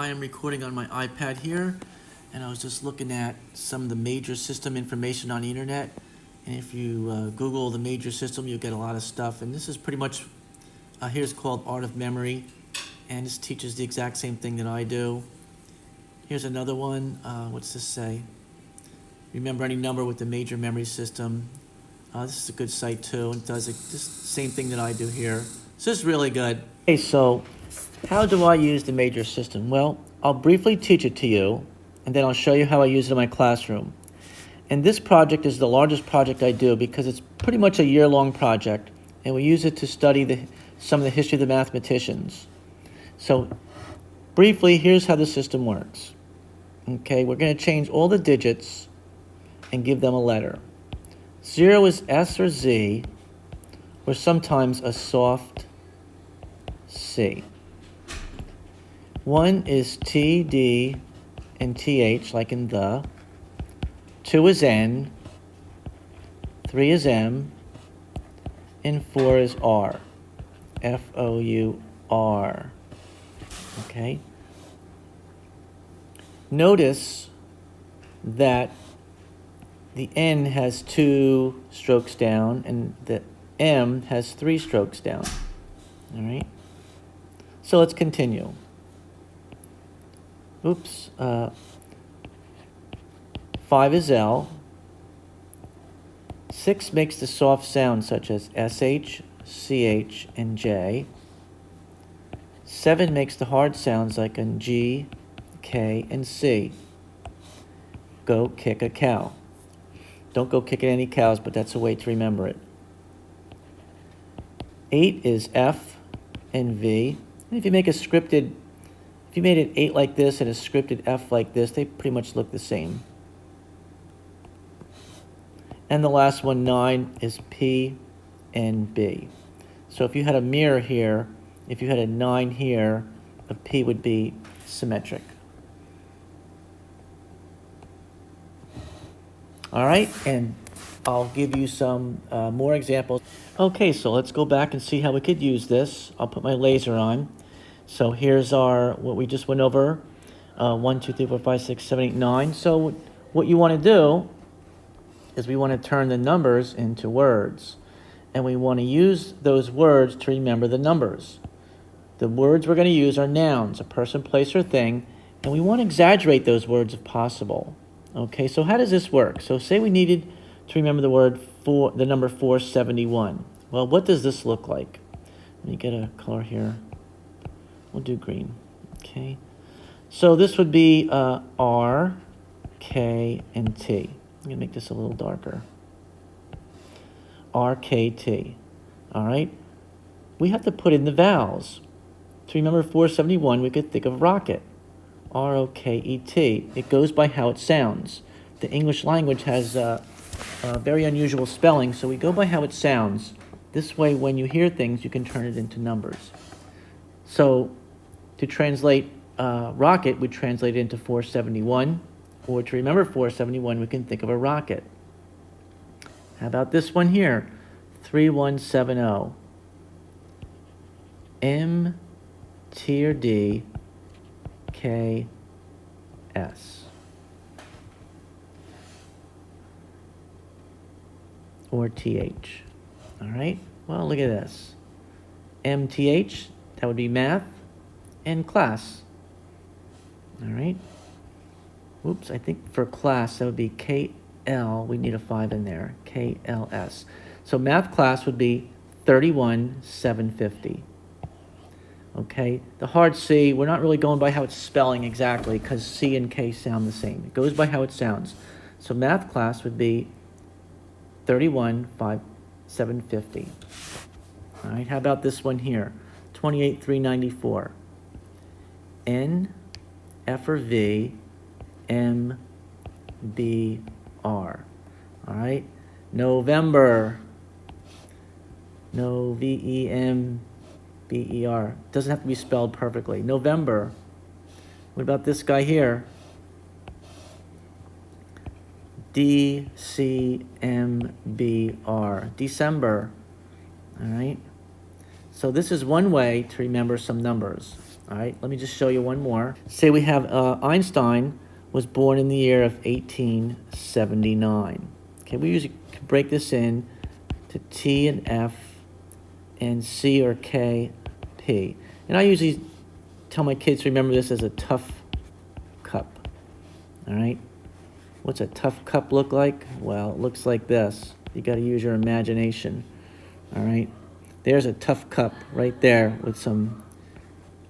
I am recording on my iPad here, and I was just looking at some of the major system information on the internet. And if you Google the major system, you'll get a lot of stuff. And this is pretty much, here's called Art of Memory, and this teaches the exact same thing that I do. Here's another one. What's this say? Remember any number with the major memory system. This is a good site too, and it does this same thing that I do here. So this is really good. Okay, so how do I use the major system? Well, I'll briefly teach it to you, and then I'll show you how I use it in my classroom. And this project is the largest project I do because it's pretty much a year-long project, and we use it to study some of the history of the mathematicians. So briefly, here's how the system works. Okay, we're going to change all the digits and give them a letter. 0 is S or Z, or sometimes a soft C. 1 is T, D, and TH, like in the. 2 is N. 3 is M. And 4 is R. F-O-U-R. Okay? Notice that the N has 2 strokes down and the M has 3 strokes down. All right? So let's continue. Oops. 5 is L. 6 makes the soft sounds such as SH, CH, and J. 7 makes the hard sounds like in G, K, and C. Go kick a cow. Don't go kicking any cows, but that's a way to remember it. 8 is F and V. And if you make if you made it 8 like this and a scripted F like this, they pretty much look the same. And the last one, 9, is P and B. So if you had a mirror here, if you had a 9 here, a P would be symmetric. All right, and I'll give you some more examples. Okay, so let's go back and see how we could use this. I'll put my laser on. So here's what we just went over. 1, 2, 3, 4, 5, 6, 7, 8, 9. So what you want to do is we want to turn the numbers into words. And we want to use those words to remember the numbers. The words we're going to use are nouns, a person, place, or thing. And we want to exaggerate those words if possible. Okay, so how does this work? So say we needed to remember the number 471. Well, what does this look like? Let me get a color here. We'll do green. Okay, so this would be R, K, and T. I'm going to make this a little darker. R, K, T. All right, we have to put in the vowels. To remember 471, we could think of rocket. R-O-K-E-T. It goes by how it sounds. The English language has a very unusual spelling, so we go by how it sounds. This way, when you hear things, you can turn it into numbers. So, to translate rocket, we translate it into 471. Or to remember 471, we can think of a rocket. How about this one here? 3170. M, T, or D, K, S. Or TH. All right? Well, look at this. MTH, that would be math, and class. All right? Oops, I think for class, that would be KL. We need a 5 in there. KLS. So math class would be 31,750. Okay, the hard C, we're not really going by how it's spelling exactly because C and K sound the same. It goes by how it sounds. So math class would be 31,750. All right, how about this one here? 28,394. N, F or V, M, B, R. All right, November. No, V-E-M, B-E-R. Doesn't have to be spelled perfectly. November. What about this guy here? D-C-M-B-R. December. All right. So this is one way to remember some numbers. All right, let me just show you one more. Say we have Einstein was born in the year of 1879. Okay, we usually break this in to T and F and C or K, P. And I usually tell my kids to remember this as a tough cup. All right, what's a tough cup look like? Well, it looks like this. You got to use your imagination. All right, there's a tough cup right there with some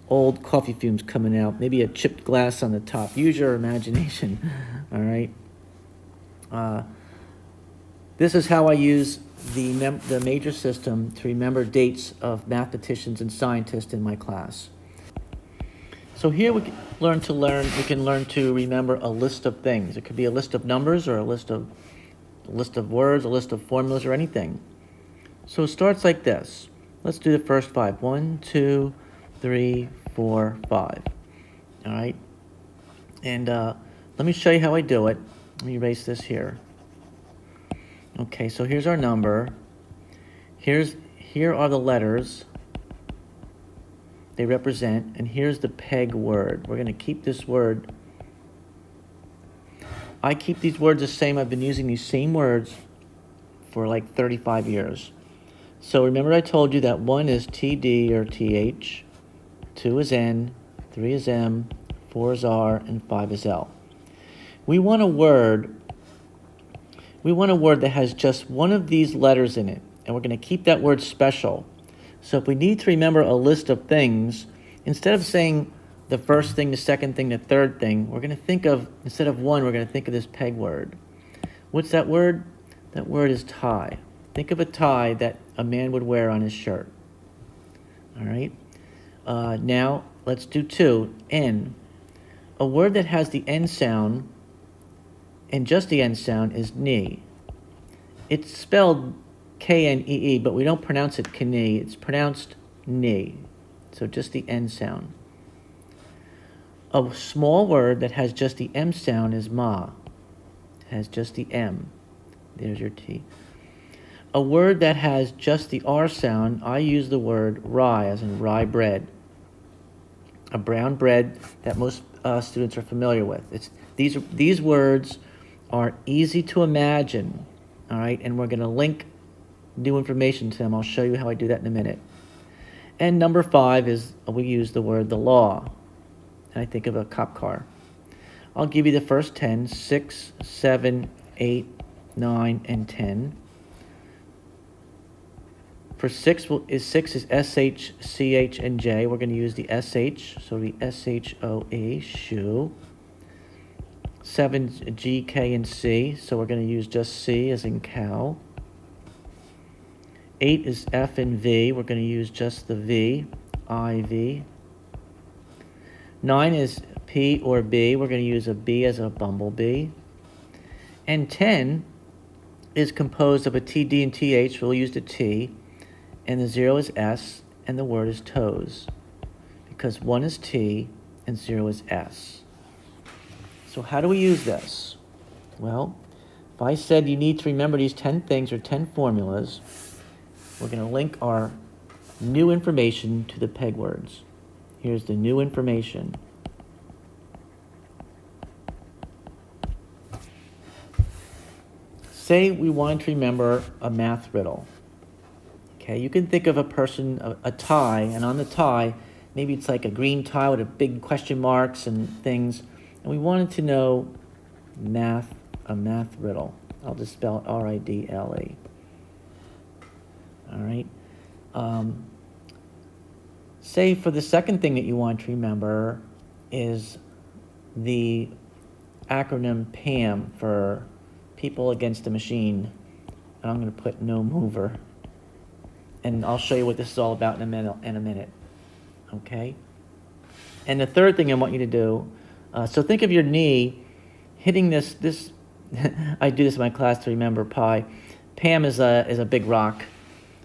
old coffee fumes coming out, maybe a chipped glass on the top. Use your imagination. All right. This is how I use the major system to remember dates of mathematicians and scientists in my class. So here we can learn to remember a list of things. It could be a list of numbers or a list of words, a list of formulas, or anything. So it starts like this. Let's do the first 5. 1, 2, 3, 4, 5. All right. And let me show you how I do it. Let me erase this here. Okay, so here's our number. Here are the letters they represent, and here's the peg word. We're going to keep this word. I keep these words the same. I've been using these same words for like 35 years. So remember I told you that 1 is TD or TH, 2 is N, 3 is M, 4 is R, and 5 is L. We want a word that has just one of these letters in it, and we're going to keep that word special. So if we need to remember a list of things, instead of saying the first thing, the second thing, the third thing, we're going to think of, instead of 1, we're going to think of this peg word. What's that word? That word is tie. Think of a tie that a man would wear on his shirt. All right? Now, let's do 2. N. A word that has the N sound, and just the N sound, is knee. It's spelled K-N-E-E, but we don't pronounce it knee. It's pronounced knee. So just the N sound. A small word that has just the M sound is ma. It has just the M. There's your T. A word that has just the R sound, I use the word rye, as in rye bread. A brown bread that most students are familiar with. These words are easy to imagine, all right? And we're going to link new information to them. I'll show you how I do that in a minute. And number 5 is, we use the word the law. And I think of a cop car. I'll give you the first 10, 6, 7, 8, 9, and 10. For 6 is S-H, C-H, and J. We're going to use the S-H, so it'll be S-H-O-E, shoe. 7 G, K, and C, so we're going to use just C as in cow. 8 is F and V. We're going to use just the V, I-V. 9 is P or B. We're going to use a B as a bumblebee. And 10 is composed of a TD and TH. We'll use the T. And the 0 is S, and the word is toes. Because 1 is T, and 0 is S. So how do we use this? Well, if I said you need to remember these 10 things or 10 formulas, we're going to link our new information to the peg words. Here's the new information. Say we want to remember a math riddle. Okay, you can think of a person, a tie, and on the tie, maybe it's like a green tie with a big question marks and things. And we wanted to know a math riddle. I'll just spell it R-I-D-L-E. All right. Say for the second thing that you want to remember is the acronym PAM for People Against the Machine. And I'm going to put no mover. And I'll show you what this is all about in a minute. Okay? And the third thing I want you to do, so think of your knee hitting this I do this in my class to remember pi. PAM is a big rock.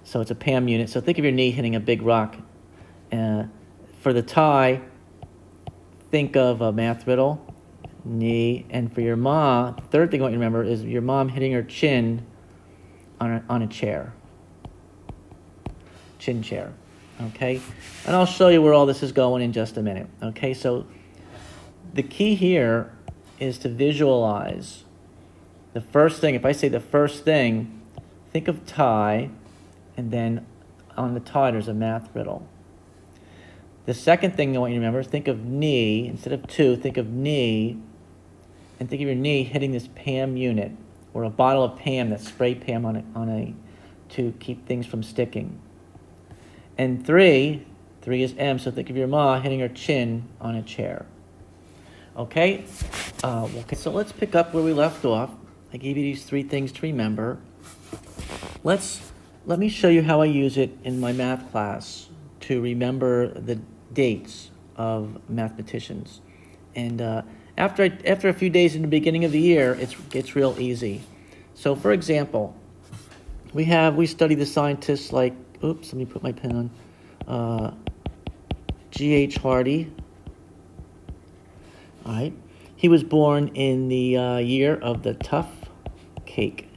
So it's a PAM unit. So think of your knee hitting a big rock. For the tie, think of a math riddle, knee. And for your ma, the third thing I want you to remember is your mom hitting her chin on a chair. Chin chair. okay? And I'll show you where all this is going in just a minute, okay? So the key here is to visualize. The first thing, if I say the first thing, think of tie, and then on the tie there's a math riddle. The second thing I want you to remember is think of knee. Instead of two, think of knee, and think of your knee hitting this PAM unit, or a bottle of PAM, that spray PAM to keep things from sticking. And three is M, so think of your ma hitting her chin on a chair. Okay? Okay, so let's pick up where we left off. I gave you these three things to remember. Let me show you how I use it in my math class to remember the dates of mathematicians. And after a few days in the beginning of the year, it gets real easy. So for example, we study the scientists like, oops, let me put my pen on, G.H. Hardy. All right. He was born in the year of the tough cake.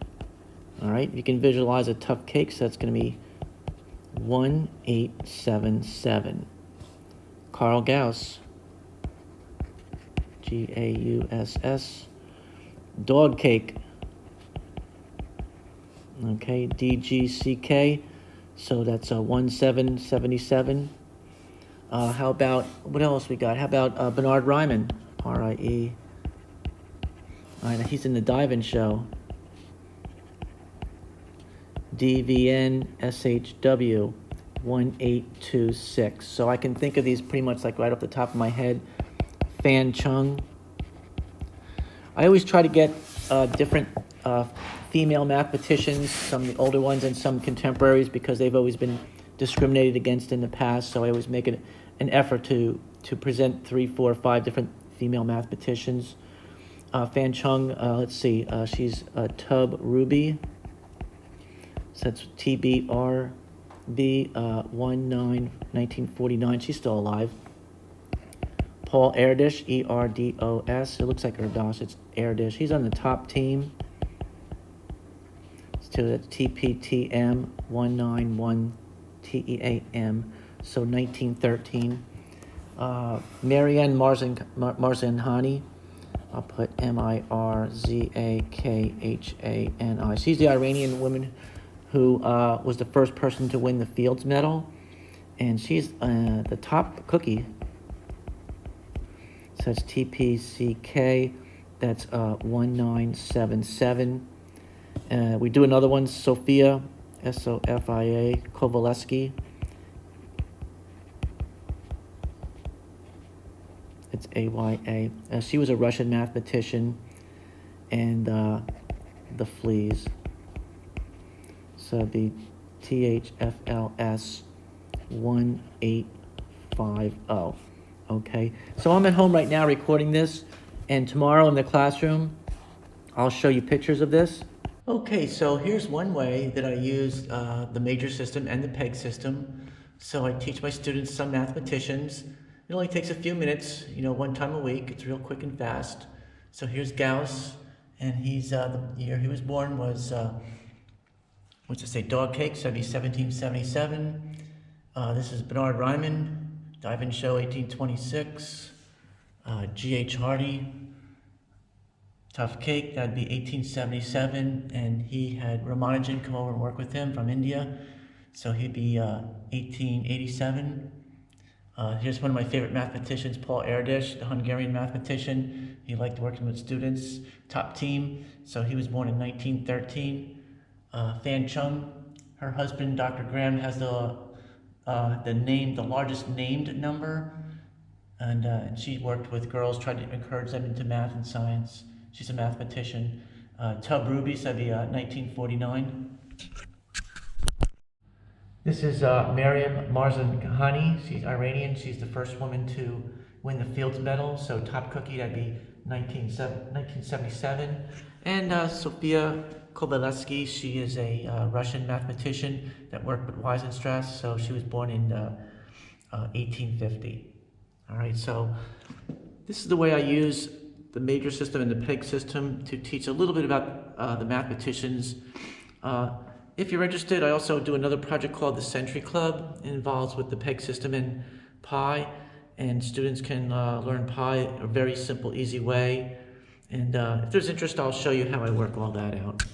All right. You can visualize a tough cake, so that's going to be 1877. Carl Gauss, Gauss, dog cake. Okay, DGCK, so that's 1777. How about, what else we got? How about Bernard Ryman, R-I-E. All right, he's in the Dive-In Show. DVN-SHW, 1826. So I can think of these pretty much like right off the top of my head. Fan Chung. I always try to get different female mathematicians, some of the older ones and some contemporaries, because they've always been discriminated against in the past. So I always make it an effort to present 3, 4, 5 different female mathematicians. Fan Chung, let's see, she's Tub Ruby. So that's TBRB, 1949. She's still alive. Paul Erdesh, E-R-D-O-S. It looks like Erdesh. It's Erdesh. He's on the top team. So that's TPTM, 191TEAM. So 1913. Marianne Marzanhani. I'll put Mirzakhani. She's the Iranian woman who was the first person to win the Fields Medal. And she's the top cookie. So that's TPCK, that's 1977. We do another one, Sofia, S-O-F-I-A, Kovalevsky. It's A-Y-A. She was a Russian mathematician, and the fleas. So it'd be THFLS 1850. Okay, so I'm at home right now recording this, and tomorrow in the classroom, I'll show you pictures of this. Okay, so here's one way that I use the major system and the PEG system. So I teach my students, some mathematicians. It only takes a few minutes, one time a week. It's real quick and fast. So here's Gauss, and he's the year he was born was, dog cake, so that'd be 1777. This is Bernard Ryman. Dive-In Show, 1826. G.H. Hardy, Tough Cake, that'd be 1877. And he had Ramanujan come over and work with him from India. So he'd be 1887. Here's one of my favorite mathematicians, Paul Erdesh, the Hungarian mathematician. He liked working with students, top team. So he was born in 1913. Fan Chung, her husband, Dr. Graham, has the largest named number, and she worked with girls, tried to encourage them into math and science. She's a mathematician. Tub Ruby, so that'd be 1949. This is Mariam Marzanhani. She's Iranian. She's the first woman to win the Fields Medal. So top cookie, that'd be 1977. And Sofia Kovalevsky, she is a Russian mathematician that worked with Weierstrass, so she was born in 1850. All right, so this is the way I use the major system and the PEG system to teach a little bit about the mathematicians. If you're interested, I also do another project called the Century Club. It involves with the PEG system and Pi, and students can learn Pi a very simple, easy way. And if there's interest, I'll show you how I work all that out.